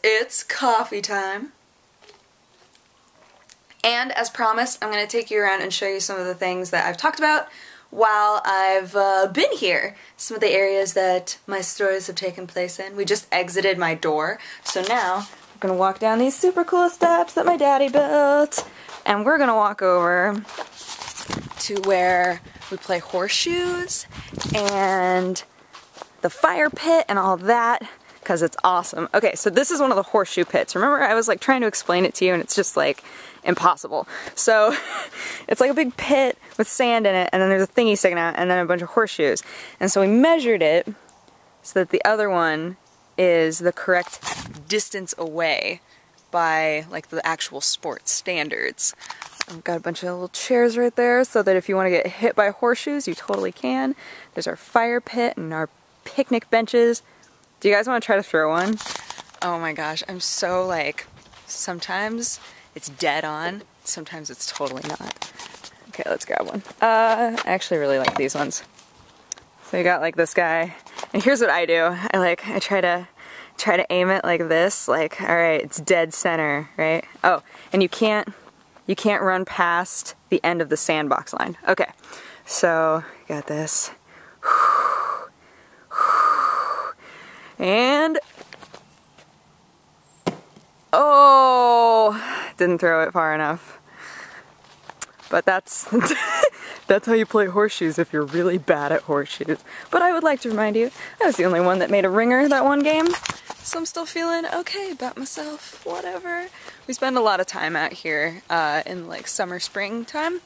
it's coffee time. And as promised, I'm going to take you around and show you some of the things that I've talked about while I've been here. Some of the areas that my stories have taken place in. We just exited my door, so now we're going to walk down these super cool steps that my daddy built. And we're going to walk over to where we play horseshoes and the fire pit and all that, because it's awesome. Okay, so this is one of the horseshoe pits. Remember, I was like trying to explain it to you and it's just like impossible. So it's like a big pit with sand in it, and then there's a thingy sticking out, and then a bunch of horseshoes. And so we measured it so that the other one is the correct distance away by like the actual sports standards. I've got a bunch of little chairs right there so that if you want to get hit by horseshoes, you totally can. There's our fire pit and our picnic benches. Do you guys want to try to throw one? Oh my gosh, I'm so like, sometimes it's dead on, sometimes it's totally not. Okay, let's grab one. I actually really like these ones. So you got like this guy, and here's what I do. I try to aim it like this, like, all right, it's dead center, right? Oh, and you can't run past the end of the sandbox line. Okay, so got this. And oh, didn't throw it far enough. But that's that's how you play horseshoes if you're really bad at horseshoes. But I would like to remind you, I was the only one that made a ringer that one game. So I'm still feeling okay about myself, whatever. We spend a lot of time out here in like summer, spring time,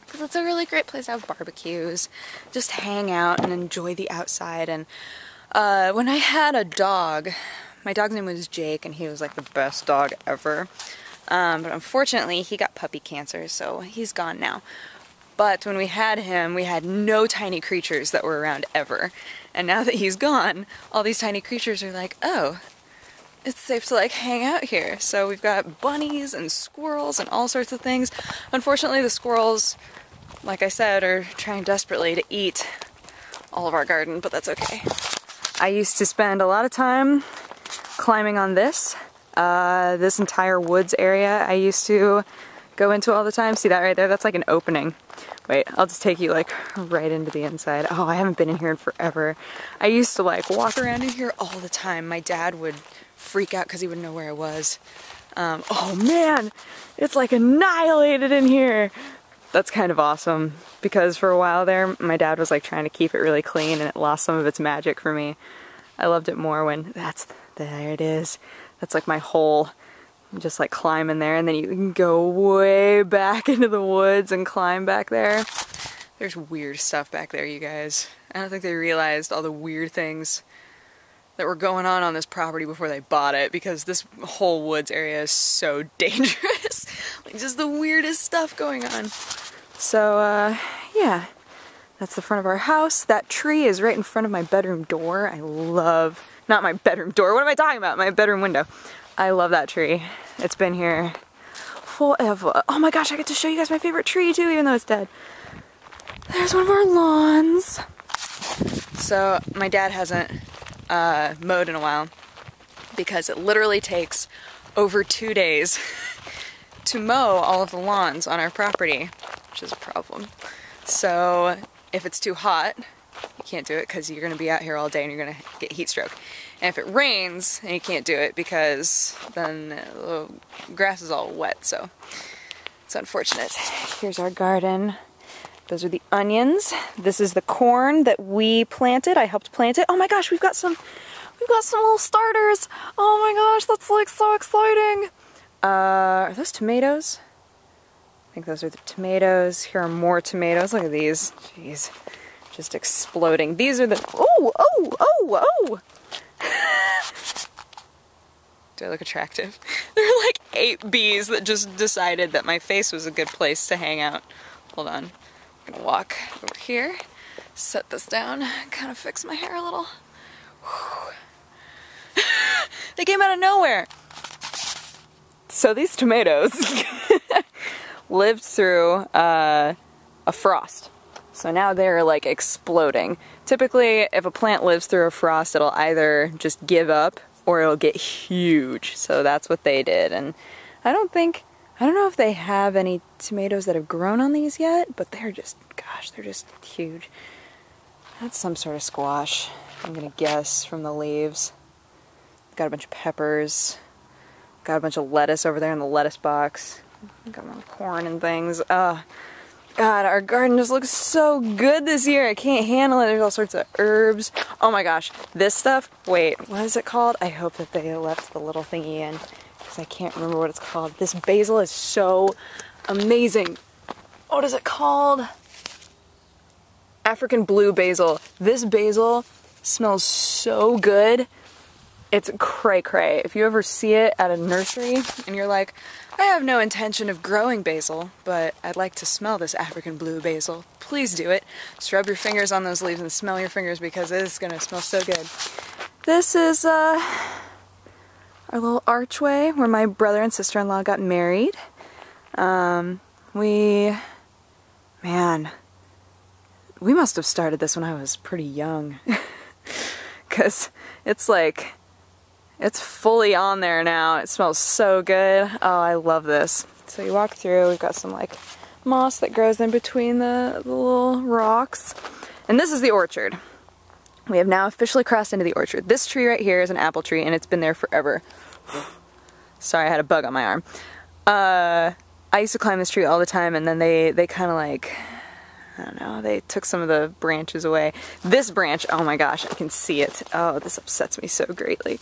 because it's a really great place to have barbecues, just hang out and enjoy the outside. And when I had a dog, my dog's name was Jake, and he was like the best dog ever. But unfortunately, he got puppy cancer, so he's gone now. But when we had him, we had no tiny creatures that were around ever. And now that he's gone, all these tiny creatures are like, oh, it's safe to like hang out here. So we've got bunnies and squirrels and all sorts of things. Unfortunately, the squirrels, like I said, are trying desperately to eat all of our garden, but that's okay. I used to spend a lot of time climbing on this entire woods area I used to go into all the time. See that right there? That's like an opening. Wait, I'll just take you like right into the inside. Oh, I haven't been in here in forever. I used to like walk around in here all the time. My dad would freak out because he wouldn't know where I was. Oh man, it's like annihilated in here. That's kind of awesome, because for a while there, my dad was like trying to keep it really clean and it lost some of its magic for me. I loved it more when, there it is. That's like my hole. Just like climb in there, and then you can go way back into the woods and climb back there. There's weird stuff back there, you guys. I don't think they realized all the weird things that were going on this property before they bought it, because this whole woods area is so dangerous. Like just the weirdest stuff going on. So, yeah. That's the front of our house. That tree is right in front of my bedroom door. I love, not my bedroom door, what am I talking about? My bedroom window. I love that tree. It's been here forever. Oh my gosh, I get to show you guys my favorite tree too, even though it's dead. There's one of our lawns. So my dad hasn't mowed in a while because it literally takes over 2 days to mow all of the lawns on our property, which is a problem. So if it's too hot, you can't do it because you're going to be out here all day and you're going to get heat stroke. And if it rains, then you can't do it because then the grass is all wet, so it's unfortunate. Here's our garden. Those are the onions. This is the corn that we planted. I helped plant it. Oh my gosh, we've got some little starters. Oh my gosh, that's like so exciting. Are those tomatoes? I think those are the tomatoes. Here are more tomatoes. Look at these. Jeez. Just exploding. These are the... Oh! Oh! Oh! Oh! Do I look attractive? There are like 8 bees that just decided that my face was a good place to hang out. Hold on. I'm gonna walk over here, set this down, kind of fix my hair a little. They came out of nowhere! So these tomatoes lived through a frost. So now they're like exploding. Typically, if a plant lives through a frost, it'll either just give up or it'll get huge. So that's what they did. And I don't know if they have any tomatoes that have grown on these yet, but they're just, gosh, they're just huge. That's some sort of squash, I'm gonna guess, from the leaves. Got a bunch of peppers. Got a bunch of lettuce over there in the lettuce box. Got more corn and things. God, our garden just looks so good this year. I can't handle it. There's all sorts of herbs. Oh my gosh, this stuff, wait, what is it called? I hope that they left the little thingy in, because I can't remember what it's called. This basil is so amazing. What is it called? African blue basil. This basil smells so good. It's cray cray. If you ever see it at a nursery and you're like, I have no intention of growing basil, but I'd like to smell this African blue basil, please do it. Just rub your fingers on those leaves and smell your fingers, because it's gonna smell so good. This is our little archway where my brother and sister-in-law got married. We must have started this when I was pretty young, because it's like, it's fully on there now. It smells so good. Oh, I love this. So you walk through, we've got some like moss that grows in between the little rocks. And this is the orchard. We have now officially crossed into the orchard. This tree right here is an apple tree, and it's been there forever. Sorry, I had a bug on my arm. I used to climb this tree all the time, and then they kind of like, I don't know, they took some of the branches away. This branch, oh my gosh, I can see it. Oh, this upsets me so greatly.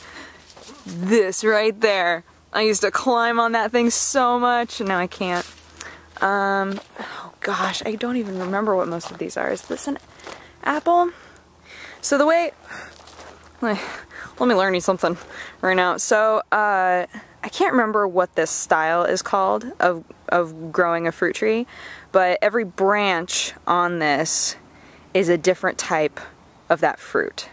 This right there. I used to climb on that thing so much, and now I can't. Oh gosh, I don't even remember what most of these are. Is this an apple? So the way, let me learn you something right now. So, I can't remember what this style is called of growing a fruit tree, but every branch on this is a different type of that fruit.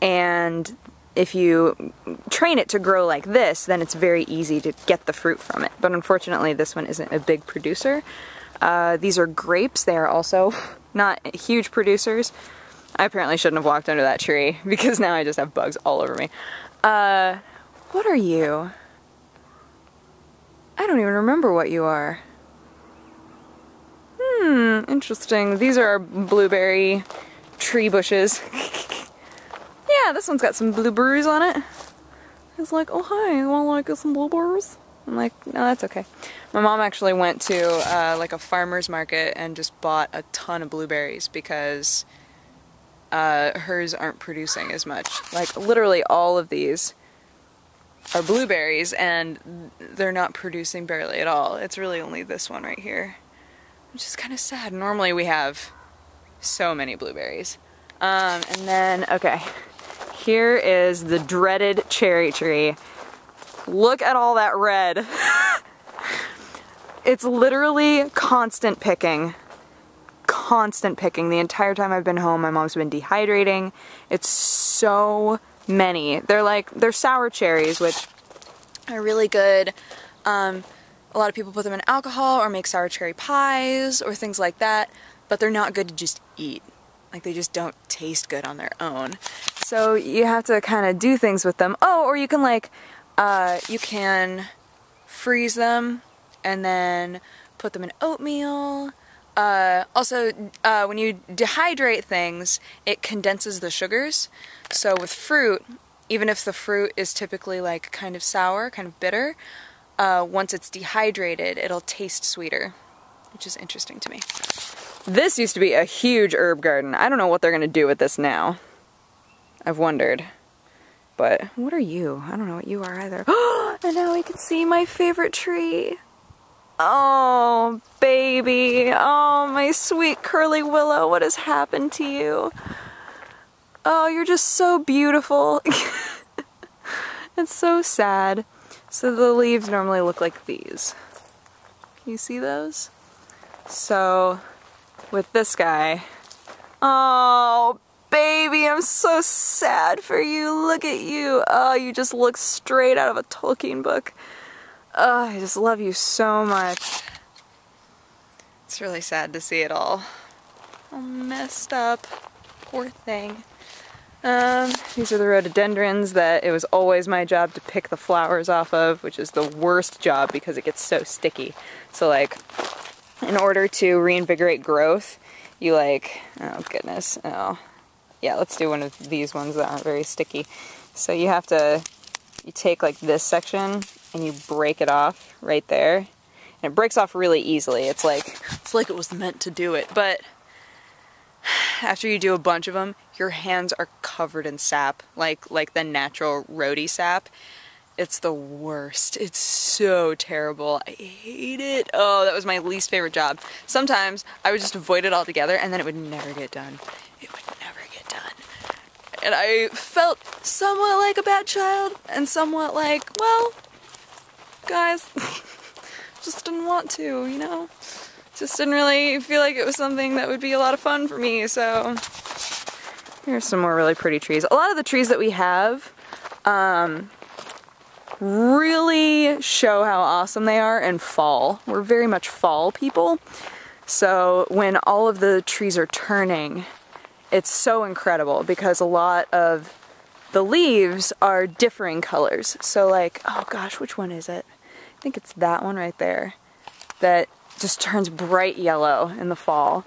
And if you train it to grow like this, then it's very easy to get the fruit from it. But unfortunately, this one isn't a big producer. These are grapes. They are also not huge producers. I apparently shouldn't have walked under that tree, because now I just have bugs all over me. What are you? I don't even remember what you are. Interesting. These are blueberry tree bushes. Yeah, this one's got some blueberries on it. It's like, oh hi, you wanna get some blueberries? I'm like, no, that's okay. My mom actually went to like a farmer's market and just bought a ton of blueberries, because hers aren't producing as much. Like literally all of these are blueberries, and they're not producing barely at all. It's really only this one right here, which is kind of sad. Normally we have so many blueberries. And then, okay, here is the dreaded cherry tree. Look at all that red. It's literally constant picking. Constant picking. The entire time I've been home, my mom's been dehydrating. It's so many. They're sour cherries, which are really good. A lot of people put them in alcohol or make sour cherry pies or things like that, but they're not good to just eat. Like, they just don't taste good on their own. So you have to kind of do things with them. Oh, or you can like, you can freeze them and then put them in oatmeal. Also, when you dehydrate things, it condenses the sugars. So with fruit, even if the fruit is typically like kind of sour, kind of bitter, once it's dehydrated, it'll taste sweeter, which is interesting to me. This used to be a huge herb garden. I don't know what they're gonna do with this now. I've wondered. But what are you? I don't know what you are either. And now we can see my favorite tree. Oh, baby. Oh, my sweet curly willow. What has happened to you? Oh, you're just so beautiful. It's so sad. So the leaves normally look like these. Can you see those? So with this guy, oh baby, I'm so sad for you. Look at you. Oh, you just look straight out of a Tolkien book. Oh, I just love you so much. It's really sad to see it all messed up. Poor thing. These are the rhododendrons that it was always my job to pick the flowers off of, which is the worst job because it gets so sticky. So like, in order to reinvigorate growth, you like, oh goodness, oh. Yeah, let's do one of these ones that aren't very sticky. So you take like this section and you break it off right there. And it breaks off really easily. It's like it was meant to do it, but after you do a bunch of them, your hands are covered in sap, like the natural rhodey sap. It's the worst. It's so terrible. I hate it. Oh, that was my least favorite job. Sometimes I would just avoid it altogether and then it would never get done. It would never get done. And I felt somewhat like a bad child and somewhat like, well, guys, just didn't want to, you know? Just didn't really feel like it was something that would be a lot of fun for me, so here's some more really pretty trees. A lot of the trees that we have really show how awesome they are in fall. We're very much fall people, so when all of the trees are turning, it's so incredible because a lot of the leaves are differing colors. So like, oh gosh, which one is it? I think it's that one right there that just turns bright yellow in the fall.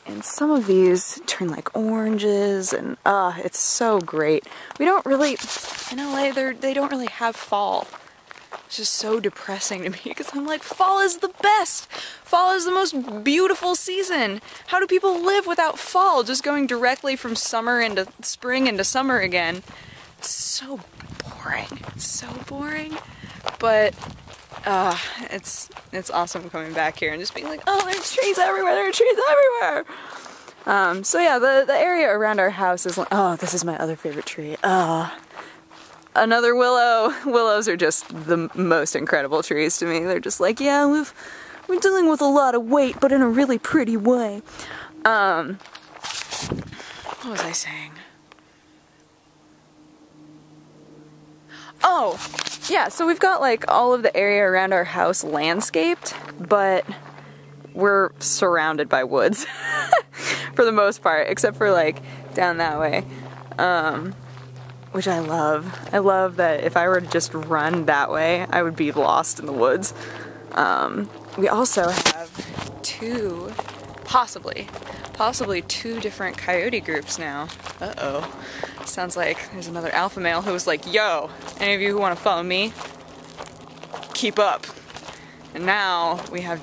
And some of these turn like oranges and it's so great. We don't really, in LA, they don't really have fall. It's just so depressing to me because I'm like, fall is the best. Fall is the most beautiful season. How do people live without fall? Just going directly from summer into spring into summer again. It's so boring. It's so boring. But it's awesome coming back here and just being like, oh, there's trees everywhere, there are trees everywhere. So yeah, the area around our house is like, oh, this is my other favorite tree. Another willow. Willows are just the most incredible trees to me. They're just like, yeah, we're dealing with a lot of weight, but in a really pretty way. What was I saying? Oh, yeah, so we've got like all of the area around our house landscaped, but we're surrounded by woods for the most part, except for like down that way, which I love. I love that if I were to just run that way, I would be lost in the woods. We also have possibly two different coyote groups now. Uh-oh. Sounds like there's another alpha male who was like, yo, any of you who want to follow me, keep up. And now we have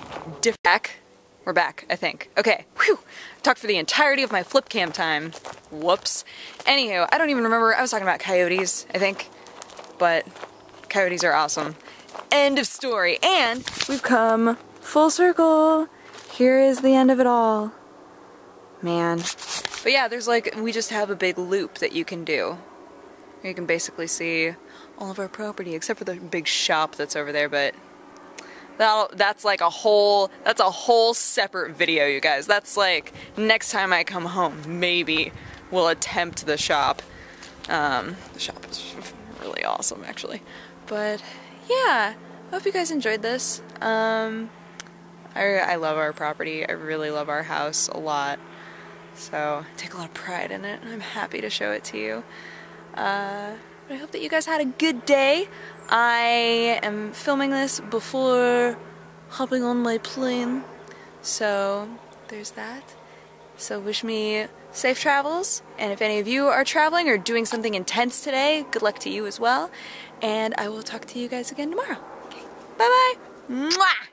We're back, I think. Okay, whew. Talked for the entirety of my flip cam time. Whoops. Anywho, I don't even remember. I was talking about coyotes, I think. But coyotes are awesome. End of story. And we've come full circle. Here is the end of it all. Man. But yeah, there's like, we just have a big loop that you can do. You can basically see all of our property, except for the big shop that's over there, but that's like a whole separate video, you guys. That's like, next time I come home, maybe we'll attempt the shop. The shop is really awesome, actually. But yeah, I hope you guys enjoyed this. I love our property. I really love our house a lot. So I take a lot of pride in it, and I'm happy to show it to you. But I hope that you guys had a good day. I am filming this before hopping on my plane, so there's that. So wish me safe travels, and if any of you are traveling or doing something intense today, good luck to you as well, and I will talk to you guys again tomorrow. Okay, bye-bye! Mwah!